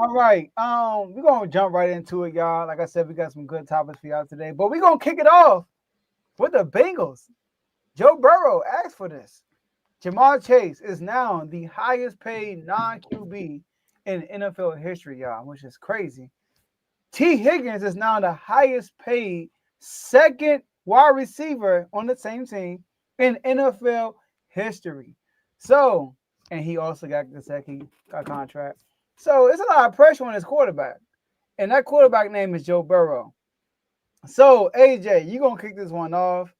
All right. We're gonna jump right into it, y'all. Like I said, we got some good topics for y'all today. But we're gonna kick it off with the Bengals. Joe Burrow asked for this. Jamar Chase is now the highest paid non-QB in NFL history, y'all, which is crazy. T. Higgins is now the highest paid second wide receiver on the same team in NFL history. So, and he also got the second contract. So it's a lot of pressure on his quarterback. And that quarterback name is Joe Burrow. So, AJ, you're gonna kick this one off.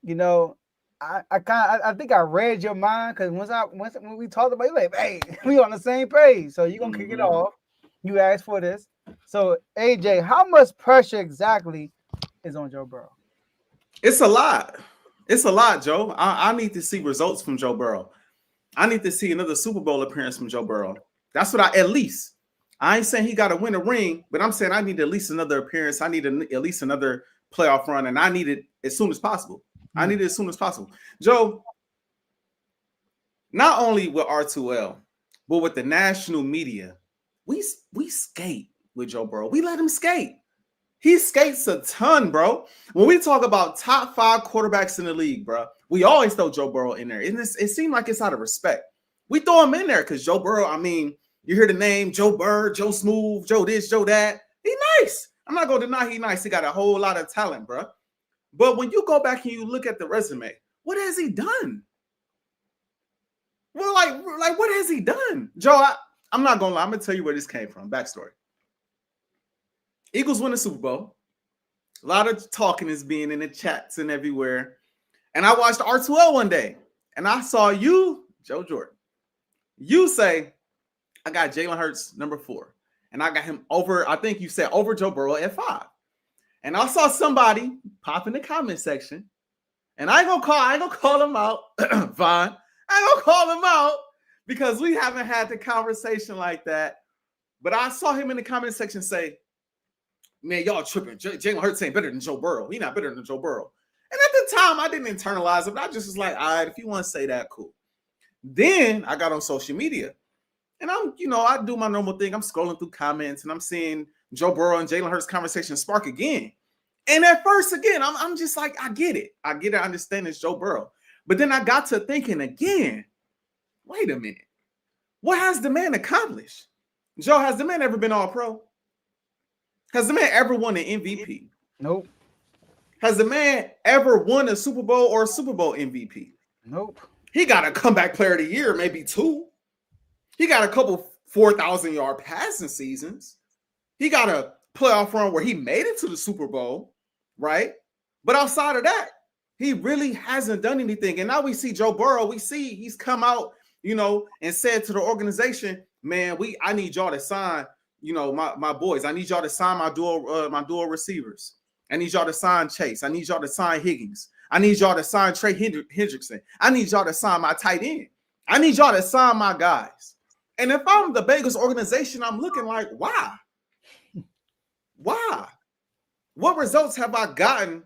You know, I think I read your mind because when we talked about it, like, hey, we on the same page. So you're gonna kick it off. You asked for this. So AJ, how much pressure exactly is on Joe Burrow? It's a lot. It's a lot, Joe. I need to see results from Joe Burrow. I need to see another Super Bowl appearance from Joe Burrow. That's what at least. I ain't saying he got to win a ring, but I'm saying I need at least another appearance. I need at least another playoff run, and I need it as soon as possible. I need it as soon as possible. Joe, not only with R2L, but with the national media, we skate with Joe Burrow. We let him skate. He skates a ton, bro. When we talk about top 5 quarterbacks in the league, bro, we always throw Joe Burrow in there. And it seemed like it's out of respect. We throw him in there because Joe Burrow, I mean, you hear the name Joe Burr, Joe Smooth, Joe this, Joe that. He nice. I'm not going to deny he nice. He got a whole lot of talent, bro. But when you go back and you look at the resume, what has he done? Well, like what has he done? Joe, I'm not going to lie. I'm going to tell you where this came from. Backstory. Eagles win the Super Bowl. A lot of talking is being in the chats and everywhere. And I watched R2L one day, and I saw you, Joe Jordan. You say, I got Jalen Hurts number 4, and I got him over, I think you said over Joe Burrow at 5. And I saw somebody pop in the comment section, and I ain't gonna call him out, Vaughn. I ain't gonna call him out because we haven't had the conversation like that. But I saw him in the comment section say, man, y'all tripping. Jalen Hurts ain't better than Joe Burrow. He not better than Joe Burrow. And at the time, I didn't internalize it, but I just was like, all right, if you want to say that, cool. Then I got on social media, and I do my normal thing. I'm scrolling through comments, and I'm seeing Joe Burrow and Jalen Hurts conversation spark again. And at first, again, I'm just like, I get it. I understand it's Joe Burrow. But then I got to thinking again, wait a minute. What has the man accomplished? Joe, has the man ever been All-Pro? Has the man ever won an MVP? Nope. Has the man ever won a Super Bowl or a Super Bowl MVP? Nope. He got a comeback player of the year, maybe 2. He got a couple 4,000-yard passing seasons. He got a playoff run where he made it to the Super Bowl, right? But outside of that, he really hasn't done anything. And now we see Joe Burrow. We see he's come out, and said to the organization, man, I need y'all to sign, my boys. I need y'all to sign my dual receivers. I need y'all to sign Chase. I need y'all to sign Higgins. I need y'all to sign Trey Hendrickson. I need y'all to sign my tight end. I need y'all to sign my guys. And if I'm the Bengals organization, I'm looking like, why? Why? What results have I gotten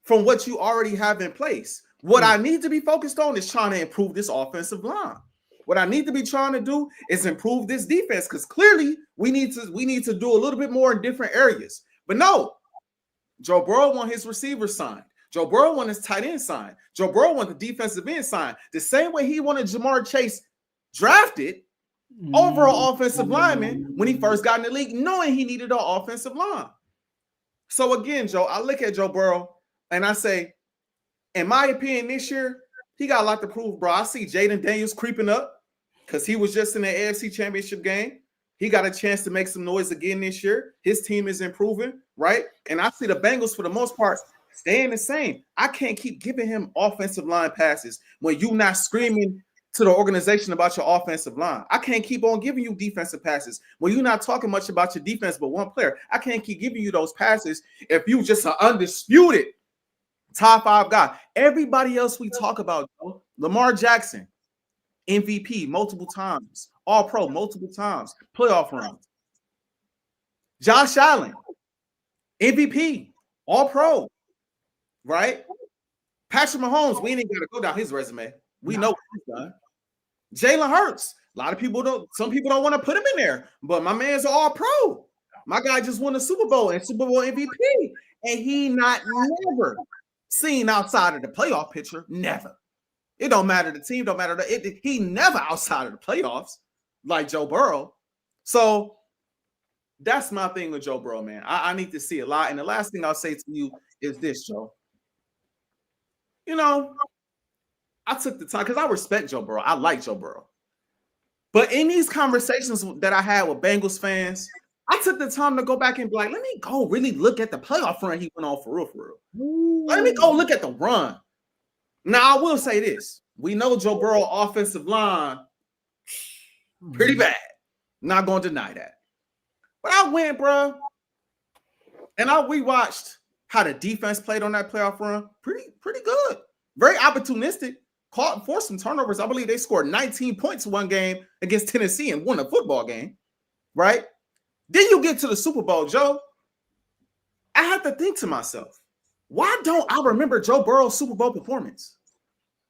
from what you already have in place? What I need to be focused on is trying to improve this offensive line. What I need to be trying to do is improve this defense, because clearly we need to do a little bit more in different areas. But no, Joe Burrow want his receiver signed. Joe Burrow want his tight end signed. Joe Burrow want the defensive end signed. The same way he wanted Jamar Chase drafted over an offensive lineman when he first got in the league, knowing he needed an offensive line. So again, Joe, I look at Joe Burrow and I say, in my opinion, this year, he got a lot to prove, bro. I see Jaden Daniels creeping up because he was just in the AFC Championship game. He got a chance to make some noise again this year. His team is improving, right? And I see the Bengals, for the most part, staying the same. I can't keep giving him offensive line passes when you're not screaming to the organization about your offensive line. I can't keep on giving you defensive passes when you're not talking much about your defense but one player. I can't keep giving you those passes if you just an undisputed top 5 guy. Everybody else we talk about, Joe, Lamar Jackson, MVP multiple times, All-Pro multiple times, playoff runs. Josh Allen, MVP, All-Pro, right? Patrick Mahomes, we ain't got to go down his resume. We know what he's done. Jalen Hurts, A lot of people don't. Some people don't want to put him in there, but my man's an all pro. My guy just won a Super Bowl and Super Bowl MVP, and he not never seen outside of the playoff picture. Never. It don't matter the team, don't matter he never outside of the playoffs like Joe Burrow. So that's my thing with Joe Burrow, man. I need to see a lot. And the last thing I'll say to you is this, Joe. You know, I took the time because I respect Joe Burrow. I like Joe Burrow. But in these conversations that I had with Bengals fans, I took the time to go back and be like, let me go really look at the playoff run he went on for real. Let me go look at the run. Now, I will say this. We know Joe Burrow offensive line pretty bad. Not going to deny that. But I went, bro, and I rewatched how the defense played on that playoff run. Pretty good. Very opportunistic. Caught and forced some turnovers. I believe they scored 19 points one game against Tennessee and won a football game, right? Then you get to the Super Bowl, Joe. I had to think to myself, why don't I remember Joe Burrow's Super Bowl performance?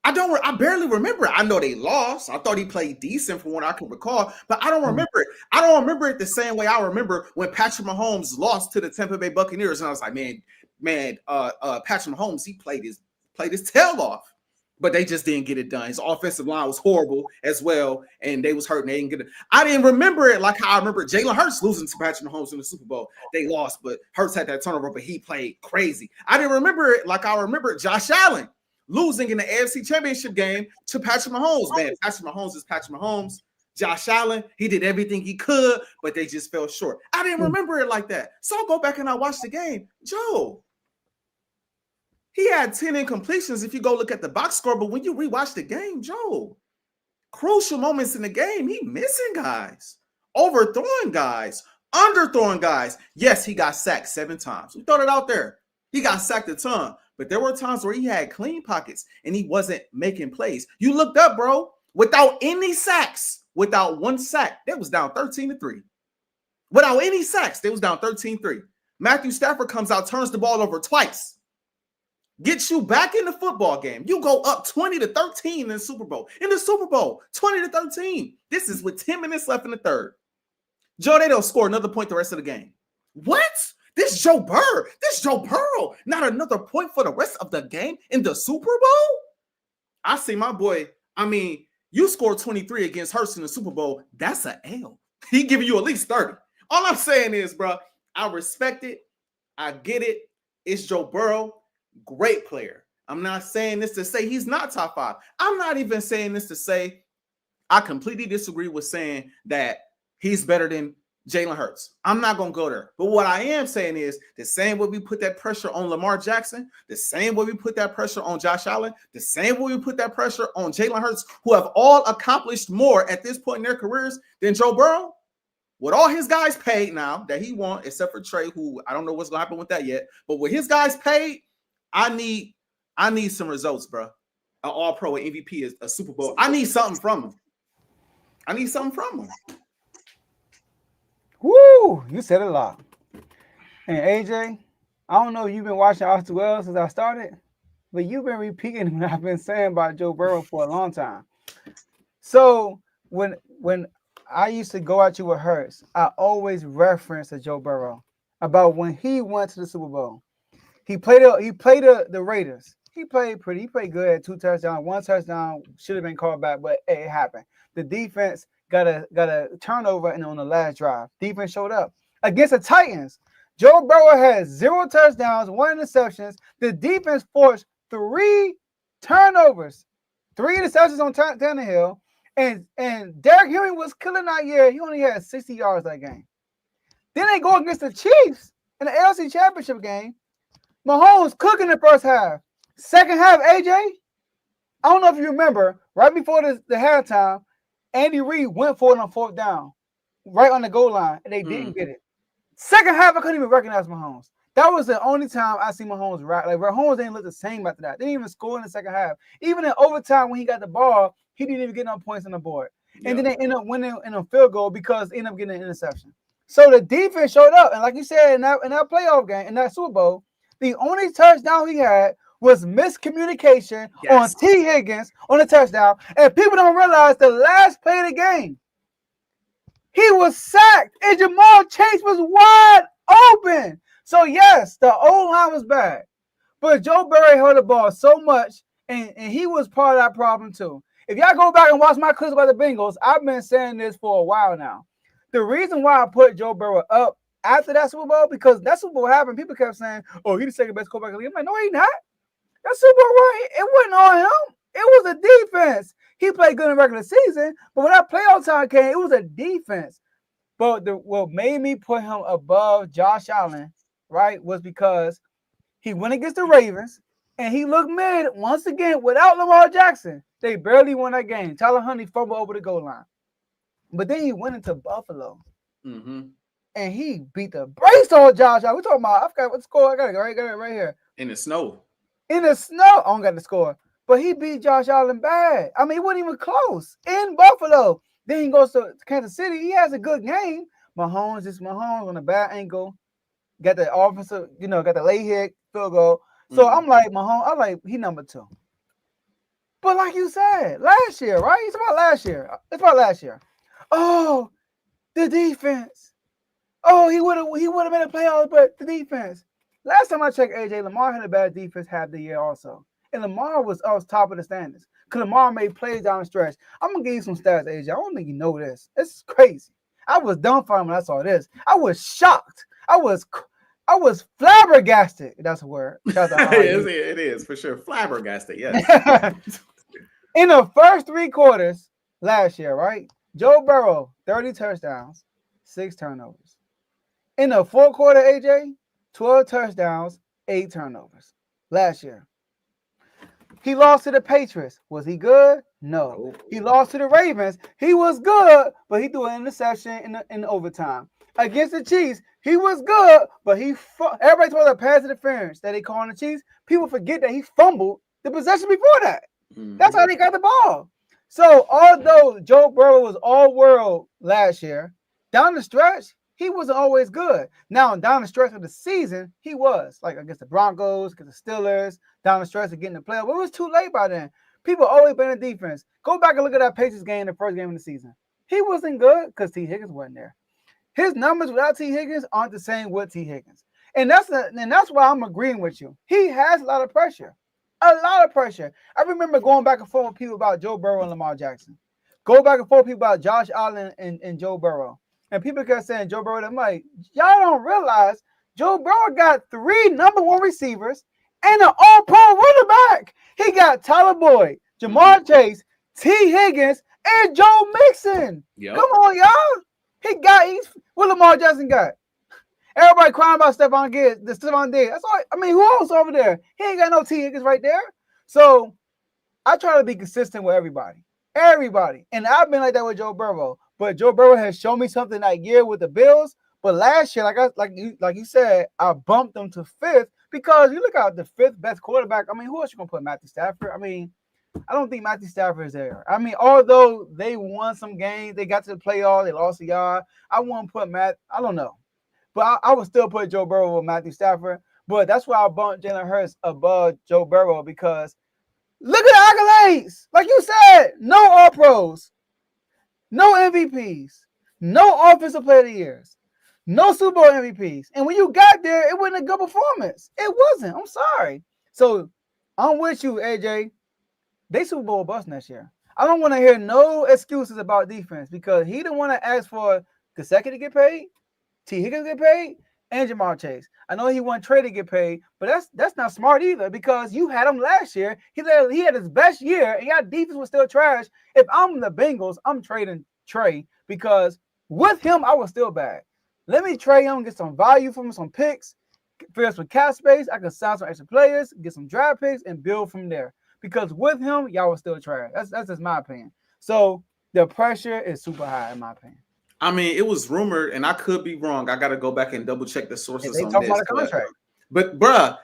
I barely remember it. I know they lost. I thought he played decent from what I can recall, but I don't remember it. I don't remember it the same way I remember when Patrick Mahomes lost to the Tampa Bay Buccaneers. And I was like, Patrick Mahomes, he played his tail off, but they just didn't get it done. His offensive line was horrible as well, and they was hurting. They didn't get it. I didn't remember it like how I remember Jalen Hurts losing to Patrick Mahomes in the Super Bowl. They lost, but Hurts had that turnover, but he played crazy. I didn't remember it like I remember Josh Allen losing in the AFC Championship game to Patrick Mahomes. Man, Patrick Mahomes is Patrick Mahomes. Josh Allen, he did everything he could, but they just fell short. I didn't remember it like that. So I go back and I watch the game. Joe, he had 10 incompletions if you go look at the box score, but when you rewatch the game, Joe, crucial moments in the game, he missing guys, overthrowing guys, underthrowing guys. Yes, he got sacked 7 times. We throw it out there. He got sacked a ton. But there were times where he had clean pockets and he wasn't making plays. You looked up, bro, without any sacks, without one sack, they was down 13-3. Without any sacks, they was down 13-3. Matthew Stafford comes out, turns the ball over twice, gets you back in the football game. You go up 20-13 in the Super Bowl. In the Super Bowl, 20-13. This is with 10 minutes left in the third. Joe, they don't score another point the rest of the game. What? This Joe Burrow, not another point for the rest of the game in the Super Bowl? I see my boy. I mean, you scored 23 against Hurts in the Super Bowl. That's an L. He giving you at least 30. All I'm saying is, bro, I respect it. I get it. It's Joe Burrow. Great player. I'm not saying this to say he's not top 5. I'm not even saying this to say I completely disagree with saying that he's better than Jalen Hurts. I'm not going to go there. But what I am saying is the same way we put that pressure on Lamar Jackson, the same way we put that pressure on Josh Allen, the same way we put that pressure on Jalen Hurts, who have all accomplished more at this point in their careers than Joe Burrow, with all his guys paid now that he won, except for Trey, who I don't know what's going to happen with that yet. But with his guys paid, I need some results, bro. An all-pro, an MVP, is a Super Bowl. I need something from him. Woo! You said a lot. And AJ, I don't know if you've been watching Artis Woods since I started, but you've been repeating what I've been saying about Joe Burrow for a long time. So when I used to go at you with Hurts, I always reference to Joe Burrow about when he went to the Super Bowl. He played the Raiders. He played good at 2 touchdowns. 1 touchdown should have been called back, but hey, it happened. The defense got a turnover and on the last drive. Defense showed up. Against the Titans, Joe Burrow had 0 touchdowns, 1 interceptions. The defense forced 3 turnovers, 3 interceptions on Tannehill. And Derrick Henry was killing that year. He only had 60 yards that game. Then they go against the Chiefs in the AFC Championship game. Mahomes cooking the first half. Second half, AJ, I don't know if you remember, right before the halftime, Andy Reid went for it on 4th down, right on the goal line, and they didn't get it. Second half, I couldn't even recognize Mahomes. That was the only time I see Mahomes right. Like Mahomes didn't look the same after that. They didn't even score in the second half. Even in overtime, when he got the ball, he didn't even get no points on the board. And then they end up winning in a field goal because they end up getting an interception. So the defense showed up, and like you said in that playoff game, in that Super Bowl, the only touchdown he had was miscommunication on Yes. T. Higgins on the touchdown. And people don't realize the last play of the game, he was sacked and Jamal Chase was wide open. So, yes, the O-line was bad. But Joe Burrow held the ball so much, and he was part of that problem too. If y'all go back and watch my clips about the Bengals, I've been saying this for a while now. The reason why I put Joe Burrow up after that Super Bowl, because that Super Bowl happened, people kept saying, oh, he's the second best quarterback in the league. I'm like, no, he's not. That Super Bowl run, it wasn't on him. It was a defense. He played good in the regular season, but when that playoff time came, it was a defense. But what made me put him above Josh Allen, right, was because he went against the Ravens, and he looked mid once again without Lamar Jackson. They barely won that game. Tyler Huntley fumbled over the goal line. But then he went into Buffalo, and he beat the brakes on Josh Allen. We're talking about, I forgot what score. I got it right here. In the snow. In the snow. I don't got the score. But he beat Josh Allen bad. I mean, it wasn't even close. In Buffalo. Then he goes to Kansas City. He has a good game. Mahomes on a bad angle. Got the offensive, got the late hit field goal. So I'm like, Mahomes, he number 2. But like you said, last year, right? It's about last year. Oh, the defense. Oh, he would have made a playoff, but the defense. Last time I checked, AJ, Lamar had a bad defense half the year also. And Lamar was top of the standings. Because Lamar made plays down the stretch. I'm going to give you some stats, AJ. I don't think you know this. It's crazy. I was dumbfounded when I saw this. I was shocked. I was flabbergasted. That's a word. It is, for sure. Flabbergasted, yes. In the first 3 quarters last year, right? Joe Burrow, 30 touchdowns, 6 turnovers. In the 4th quarter, AJ, 12 touchdowns, 8 turnovers last year. He lost to the Patriots. Was he good? No. He lost to the Ravens. He was good, but he threw an interception in overtime. Against the Chiefs, he was good, but everybody told the pass interference that they call on the Chiefs. People forget that he fumbled the possession before that. That's how they got the ball. So although Joe Burrow was all world last year, down the stretch, he wasn't always good. Now, down the stretch of the season, he was. Like against the Broncos, against the Steelers, down the stretch of getting the playoff. But it was too late by then. People always been in defense. Go back and look at that Patriots game, the first game of the season. He wasn't good because T. Higgins wasn't there. His numbers without T. Higgins aren't the same with T. Higgins. And that's why I'm agreeing with you. He has a lot of pressure. A lot of pressure. I remember going back and forth with people about Joe Burrow and Lamar Jackson. Go back and forth with people about Josh Allen and Joe Burrow. And people kept saying Joe Burrow. I'm like, y'all don't realize Joe Burrow got 3 number 1 receivers and an all-pro running back. He got Tyler Boyd, Jamar Chase, T. Higgins, and Joe Mixon. Yep. Come on, y'all. He's what Lamar Jackson got. Everybody crying about Stephon Diggs. That's all. I mean, who else over there? He ain't got no T. Higgins right there. So I try to be consistent with everybody. And I've been like that with Joe Burrow. But Joe Burrow has shown me something that year with the Bills. But last year, like you said, I bumped them to 5th because you look at the 5th best quarterback. I mean, who else you gonna put? Matthew Stafford? I mean, I don't think Matthew Stafford is there. I mean, although they won some games, they got to the playoffs, they lost a yard. I wouldn't put I don't know. But I would still put Joe Burrow with Matthew Stafford. But that's why I bumped Jalen Hurts above Joe Burrow because look at the accolades. Like you said, no All-Pros, no MVPs, no Offensive Player of the Years, no Super Bowl MVPs. And when you got there, it wasn't a good performance. It wasn't. I'm sorry. So I'm with you, AJ. They Super Bowl bust next year. I don't want to hear no excuses about defense because he didn't want to ask for Gesicki to get paid, T. Higgins to get paid, and Jamar Chase. I know he wanted Trey to get paid, but that's not smart either because you had him last year. He had his best year, and your defense was still trash. If I'm the Bengals, I'm trading Trey because with him, I was still bad. Let me trade him, get some value from him, some picks, figure some cap space. I can sign some extra players, get some draft picks, and build from there. Because with him, y'all was still trash. That's just my opinion. So the pressure is super high, in my opinion. I mean, it was rumored, and I could be wrong. I got to go back and double check the sources they on talk this. About a contract. But bruh,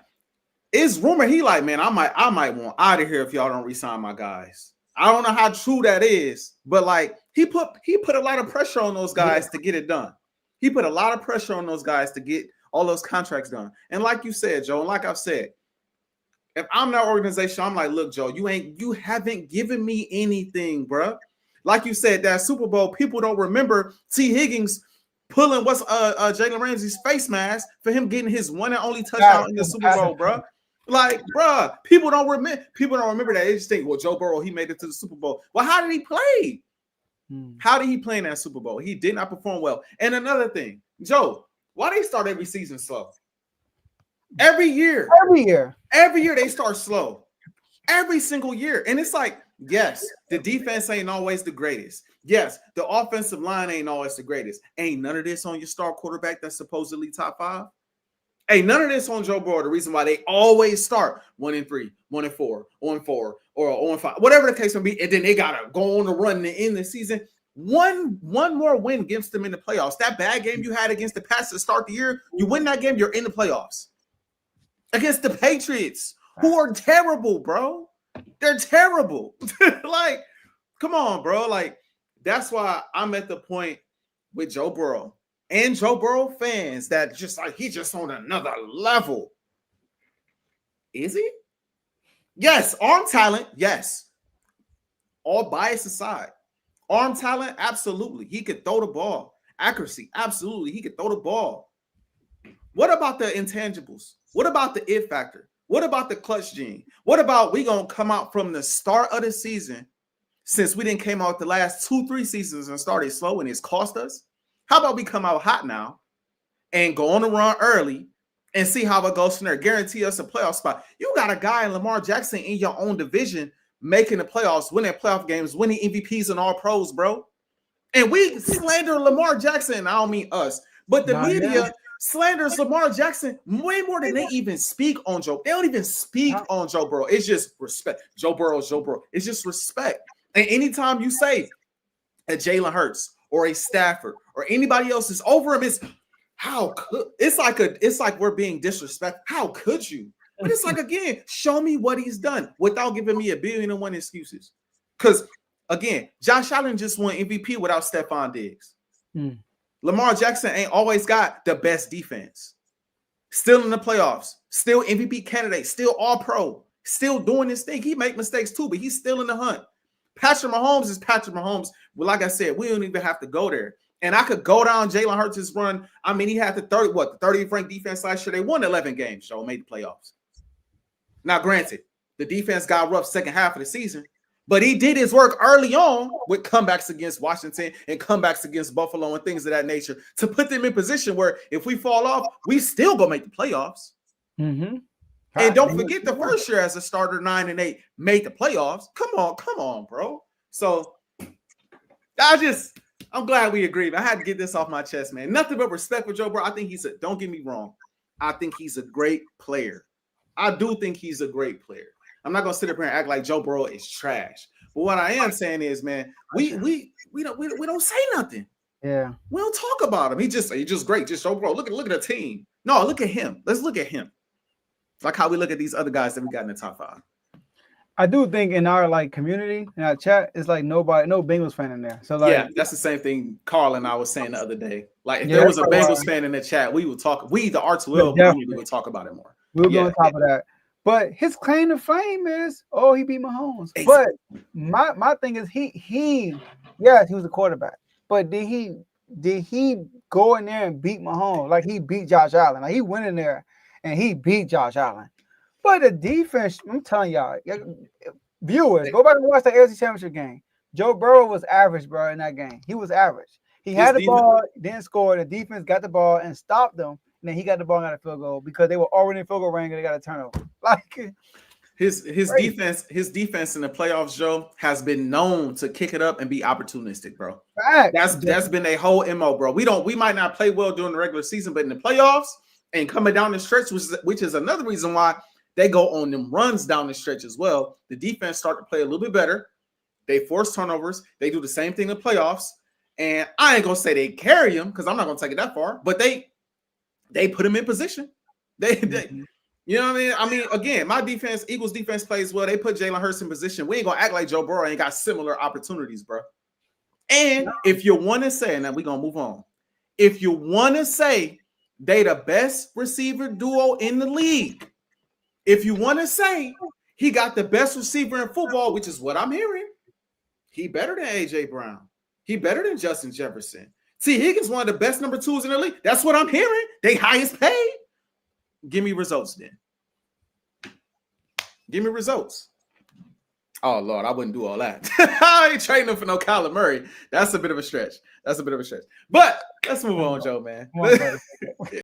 it's rumored he like, man, I might want out of here if y'all don't re-sign my guys. I don't know how true that is, but like he put a lot of pressure on those guys to get it done. He put a lot of pressure on those guys to get all those contracts done. And like you said, Joe, and like I've said, If I'm that organization, I'm like, look, Joe, you haven't given me anything, bro. Like you said, that Super Bowl, people don't remember T. Higgins pulling Jalen Ramsey's face mask for him getting his one and only touchdown in the Super Bowl, bro. Like, bro, people don't remember that. They just think, well, Joe Burrow, he made it to the Super Bowl. Well, how did he play? How did he play in that Super Bowl? He did not perform well. And another thing, Joe, why they start every season slow? Every year they start slow. Every single year. And it's like, yes, the defense ain't always the greatest. Yes, the offensive line ain't always the greatest. Ain't none of this on your star quarterback that's supposedly top 5. Ain't none of this on Joe Burrow. The reason why they always start 1-3, 1-4, 1-4, or 1-5, whatever the case may be, and then they gotta go on the run to end the season. One more win against them in the playoffs. That bad game you had against the Pats to start the year, you win that game, you're in the playoffs. Against the Patriots, who are terrible, bro. They're terrible. Like, come on, bro. Like, that's why I'm at the point with Joe Burrow and Joe Burrow fans that just like he's just on another level. Is he? Yes. Arm talent, yes. All bias aside. Arm talent, absolutely. He could throw the ball. Accuracy, absolutely. He could throw the ball. What about the intangibles? What about the it factor? What about the clutch gene? What about we gonna come out from the start of the season, since we didn't came out the last 2-3 seasons and started slow and it's cost us? How about we come out hot now and go on the run early and see how it goes from there? Guarantee us a playoff spot. You got a guy in Lamar Jackson in your own division making the playoffs, winning playoff games, winning MVPs and all pros, bro. And we slander Lamar Jackson. I don't mean us, but the media slanders Lamar Jackson way more than they even speak on Joe. They don't even speak on Joe Burrow. It's just respect. Joe Burrow. It's just respect. And anytime you say a Jalen Hurts or a Stafford or anybody else is over him, it's like we're being disrespectful. How could you? But it's like, again, show me what he's done without giving me 1,000,000,001 excuses. Because again, Josh Allen just won MVP without Stephon Diggs. Lamar Jackson ain't always got the best defense. Still in the playoffs, still MVP candidate, still all pro, still doing his thing. He make mistakes too, but he's still in the hunt. Patrick Mahomes is Patrick Mahomes. Well, like I said, we don't even have to go there. And I could go down Jalen Hurts' run. I mean, he had the 30th ranked defense last year. They won 11 games, so made the playoffs. Now, granted, the defense got rough second half of the season, but he did his work early on with comebacks against Washington and comebacks against Buffalo and things of that nature to put them in position where if we fall off, we still gonna make the playoffs. And don't forget the first year as a starter, 9-8, made the playoffs. Come on, bro. So I'm glad we agreed. I had to get this off my chest, man. Nothing but respect for Joe Burrow. I think don't get me wrong. I think he's a great player. I do think he's a great player. I'm not gonna sit up here and act like Joe Burrow is trash. But what I am saying is, man, we don't say nothing. Yeah, we don't talk about him. He's just great. Just Joe Burrow. Look at the team. No, look at him. Let's look at him. Like how we look at these other guys that we got in the top 5. I do think in our community, in our chat, it's like no Bengals fan in there. So yeah, that's the same thing Carl and I was saying the other day. Like if there was a Bengals fan in the chat, we would talk. We the R2L community would talk about it more. We'll go on top of that. But his claim to fame is, he beat Mahomes. Exactly. But my thing is he was a quarterback. But did he go in there and beat Mahomes? Like he beat Josh Allen. Like he went in there and he beat Josh Allen. But the defense, I'm telling y'all, viewers, go back and watch the AFC Championship game. Joe Burrow was average, bro, in that game. He was average. He had the ball, didn't score. The defense got the ball and stopped them. And then he got the ball and got a field goal because they were already in field goal range and they got a turnover. Like his defense in the playoffs, Joe, has been known to kick it up and be opportunistic, bro. That's been a whole MO, bro. We might not play well during the regular season, but in the playoffs and coming down the stretch, which is another reason why they go on them runs down the stretch as well. The defense start to play a little bit better. They force turnovers. They do the same thing in the playoffs. And I ain't gonna say they carry them because I'm not gonna take it that far, but they put him in position. They you know what I mean? I mean, again, my defense, Eagles defense plays well. They put Jalen Hurts in position. We ain't gonna act like Joe Burrow ain't got similar opportunities, bro. And if you want to say, and then we're gonna move on. If you want to say they the best receiver duo in the league, if you want to say he got the best receiver in football, which is what I'm hearing, he better than AJ Brown. He better than Justin Jefferson. T. Higgins, one of the best number 2s in the league. That's what I'm hearing. They highest paid. Give me results then. Give me results. Oh, Lord, I wouldn't do all that. I ain't trading him for no Kyler Murray. That's a bit of a stretch. But let's move on, Joe, man.